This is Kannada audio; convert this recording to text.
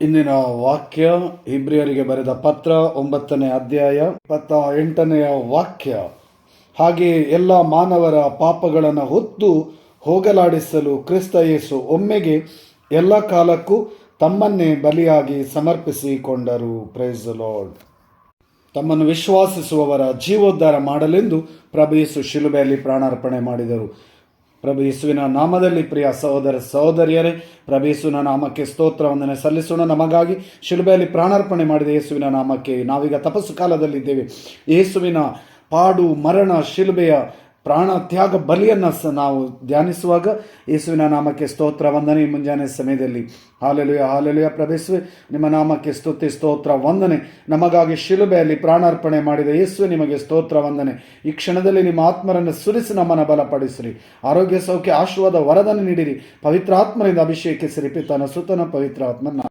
ಇಂದಿನ ವಾಕ್ಯ ಇಬ್ರಿಯರಿಗೆ ಬರೆದ ಪತ್ರ 9ನೇ ಅಧ್ಯಾಯ 28ನೆಯ ವಾಕ್ಯ. ಹಾಗೆ ಎಲ್ಲ ಮಾನವರ ಪಾಪಗಳನ್ನು ಹೊತ್ತು ಹೋಗಲಾಡಿಸಲು ಕ್ರಿಸ್ತ ಯೇಸು ಒಮ್ಮೆಗೆ ಎಲ್ಲ ಕಾಲಕ್ಕೂ ತಮ್ಮನ್ನೇ ಬಲಿಯಾಗಿ ಸಮರ್ಪಿಸಿಕೊಂಡರು. Price the lord. ತಮ್ಮನ್ನು ವಿಶ್ವಾಸಿಸುವವರ ಜೀವೋದ್ಧಾರ ಮಾಡಲೆಂದು ಪ್ರಭು ಯೇಸು ಶಿಲುಬೆಯಲ್ಲಿ ಪ್ರಾಣಾರ್ಪಣೆ ಮಾಡಿದರು. ಪ್ರಭು ಯೇಸುವಿನ ನಾಮದಲ್ಲಿ ಪ್ರಿಯ ಸಹೋದರ ಸಹೋದರಿಯರೇ, ಪ್ರಭು ಯೇಸುವಿನ ನಾಮಕ್ಕೆ ಸ್ತೋತ್ರ ವಂದನೆ ಸಲ್ಲಿಸೋಣ. ನಮಗಾಗಿ ಶಿಲುಬೆಯಲ್ಲಿ ಪ್ರಾಣಾರ್ಪಣೆ ಮಾಡಿದ ಯೇಸುವಿನ ನಾಮಕ್ಕೆ ನಾವೀಗ ತಪಸ್ಸು ಕಾಲದಲ್ಲಿದ್ದೇವೆ. ಯೇಸುವಿನ ಪಾಡು, ಮರಣ, ಶಿಲುಬೆಯ ಪ್ರಾಣ ತ್ಯಾಗ ಬಲಿಯನ್ನು ನಾವು ಧ್ಯಾನಿಸುವಾಗ ಯೇಸುವಿನ ನಾಮಕ್ಕೆ ಸ್ತೋತ್ರ ವಂದನೆ. ಮುಂಜಾನೆ ಸಮಯದಲ್ಲಿ ಹಾಲೆಲುಯ ಹಾಲೆಲುಯ. ಪ್ರಭು ಯೇಸುವೆ, ನಿಮ್ಮ ನಾಮಕ್ಕೆ ಸ್ತುತಿ ಸ್ತೋತ್ರ ವಂದನೆ. ನಮಗಾಗಿ ಶಿಲುಬೆಯಲ್ಲಿ ಪ್ರಾಣಾರ್ಪಣೆ ಮಾಡಿದ ಯೇಸುವೆ, ನಿಮಗೆ ಸ್ತೋತ್ರ ವಂದನೆ. ಈ ಕ್ಷಣದಲ್ಲಿ ನಿಮ್ಮ ಆತ್ಮರನ್ನು ಸುರಿಸಿ ನಮ್ಮನ್ನು ಬಲಪಡಿಸಿರಿ. ಆರೋಗ್ಯ, ಸೌಖ್ಯ, ಆಶೀರ್ವಾದ, ವರದನ್ನು ನೀಡಿರಿ. ಪವಿತ್ರ ಆತ್ಮರಿಂದ ಅಭಿಷೇಕಿಸಿರಿ. ಪಿತನ ಸುತನ ಪವಿತ್ರ ಆತ್ಮನ